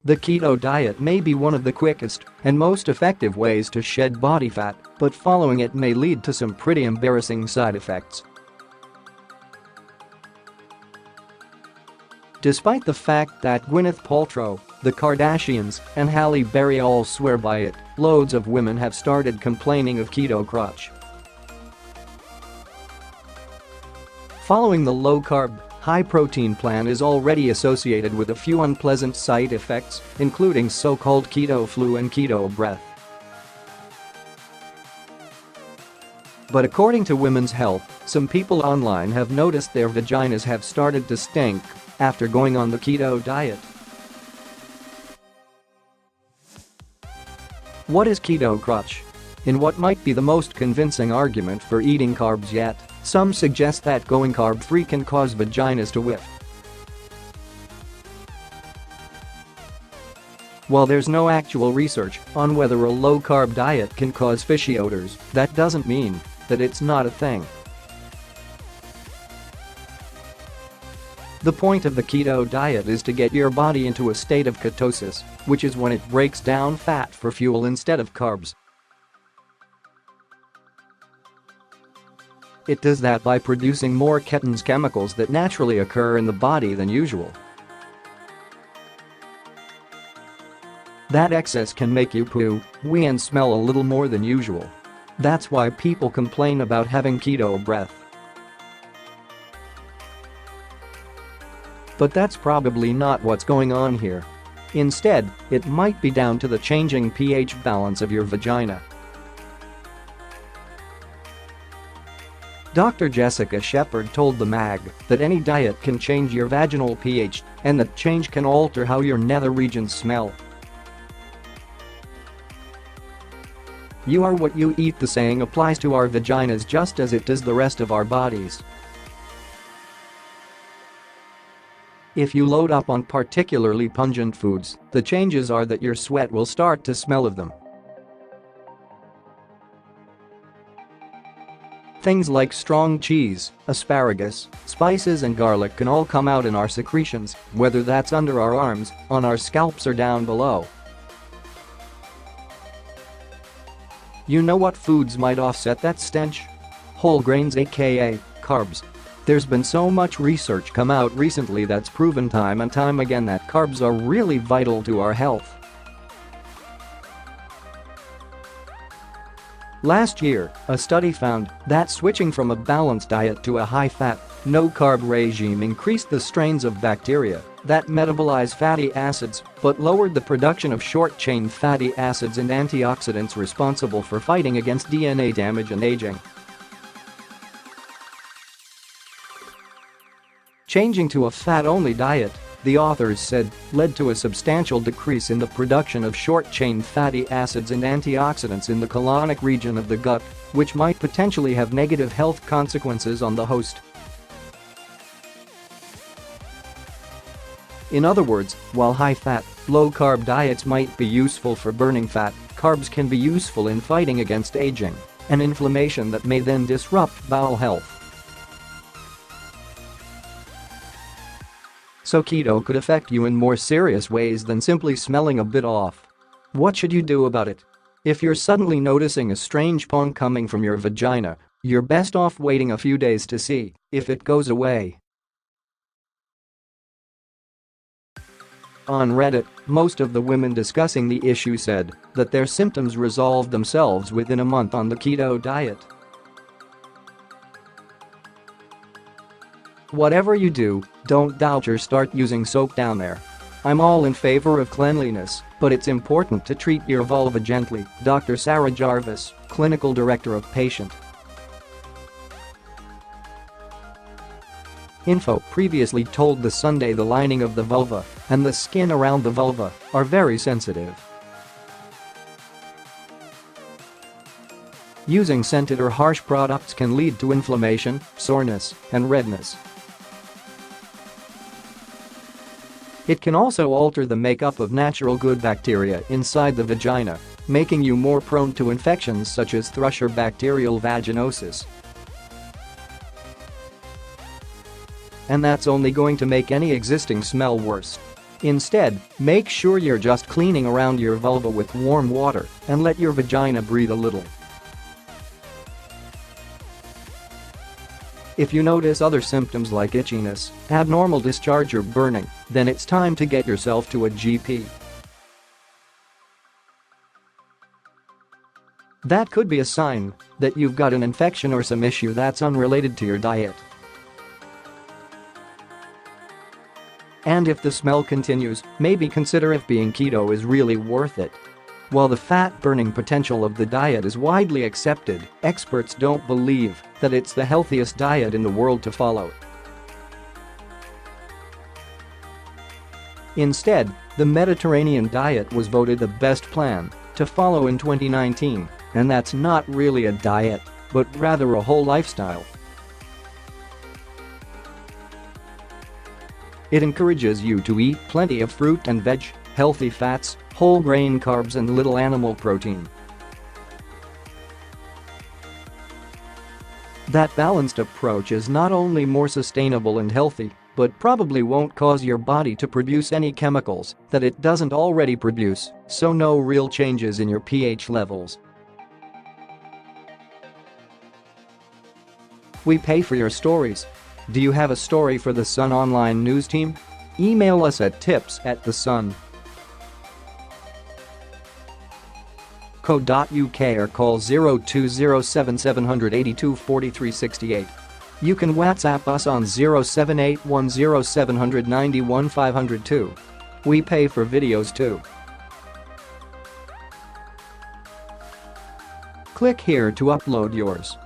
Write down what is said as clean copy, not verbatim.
The keto diet may be one of the quickest and most effective ways to shed body fat, but following it may lead to some pretty embarrassing side effects. Despite the fact that Gwyneth Paltrow, the Kardashians, and Halle Berry all swear by it, loads of women have started complaining of keto crotch. Following the low-carb, high-protein plan is already associated with a few unpleasant side effects, including so-called keto flu and keto breath. But according to Women's Health, some people online have noticed their vaginas have started to stink after going on the keto diet. What is keto crotch? In what might be the most convincing argument for eating carbs yet, some suggest that going carb-free can cause vaginas to whiff. While there's no actual research on whether a low-carb diet can cause fishy odours, that doesn't mean that it's not a thing. The point of the keto diet is to get your body into a state of ketosis, which is when it breaks down fat for fuel instead of carbs. It does that by producing more ketones, chemicals that naturally occur in the body than usual. That excess can make you poo, wee and smell a little more than usual. That's why people complain about having keto breath. But that's probably not what's going on here. Instead, it might be down to the changing pH balance of your vagina. Dr. Jessica Shepard told the mag that any diet can change your vaginal pH and that change can alter how your nether regions smell. "You are what you eat" the saying applies to our vaginas just as it does the rest of our bodies. If you load up on particularly pungent foods, the changes are that your sweat will start to smell of them. Things like strong cheese, asparagus, spices and garlic can all come out in our secretions, whether that's under our arms, on our scalps or down below. You know what foods might offset that stench? Wholegrains, aka carbs. There's been so much research come out recently that's proven time and time again that carbs are really vital to our health. Last year, a study found that switching from a balanced diet to a high-fat, no-carb regime increased the strains of bacteria that metabolize fatty acids but lowered the production of short-chain fatty acids and antioxidants responsible for fighting against DNA damage and aging. Changing to a fat-only diet, the authors said, led to a substantial decrease in the production of short-chain fatty acids and antioxidants in the colonic region of the gut, which might potentially have negative health consequences on the host. In other words, while high-fat, low-carb diets might be useful for burning fat, carbs can be useful in fighting against aging and inflammation that may then disrupt bowel health. So keto could affect you in more serious ways than simply smelling a bit off. What should you do about it? If you're suddenly noticing a strange pong coming from your vagina, you're best off waiting a few days to see if it goes away. On Reddit, most of the women discussing the issue said that their symptoms resolved themselves within a month on the keto diet. Whatever you do, don't doubt or start using soap down there. I'm all in favor of cleanliness, but it's important to treat your vulva gently, Dr. Sarah Jarvis, Clinical Director of Patient Info previously told the Sunday the lining of the vulva and the skin around the vulva are very sensitive. Using scented or harsh products can lead to inflammation, soreness, and redness. It can also alter the makeup of natural good bacteria inside the vagina, making you more prone to infections such as thrush or bacterial vaginosis. And that's only going to make any existing smell worse. Instead, make sure you're just cleaning around your vulva with warm water and let your vagina breathe a little. If you notice other symptoms like itchiness, abnormal discharge or burning, then it's time to get yourself to a GP. That could be a sign that you've got an infection or some issue that's unrelated to your diet. And if the smell continues, maybe consider if being keto is really worth it. While the fat-burning potential of the diet is widely accepted, experts don't believe that it's the healthiest diet in the world to follow. Instead, the Mediterranean diet was voted the best plan to follow in 2019, and that's not really a diet, but rather a whole lifestyle. It encourages you to eat plenty of fruit and veg, healthy fats, whole grain carbs and little animal protein. That balanced approach is not only more sustainable and healthy, but probably won't cause your body to produce any chemicals that it doesn't already produce, so no real changes in your pH levels. We pay for your stories. Do you have a story for the Sun online news team? Email us at tips@thesun.co.uk or call 0207 4368. You can WhatsApp us on 07810700 502. We pay for videos too. Click here to upload yours.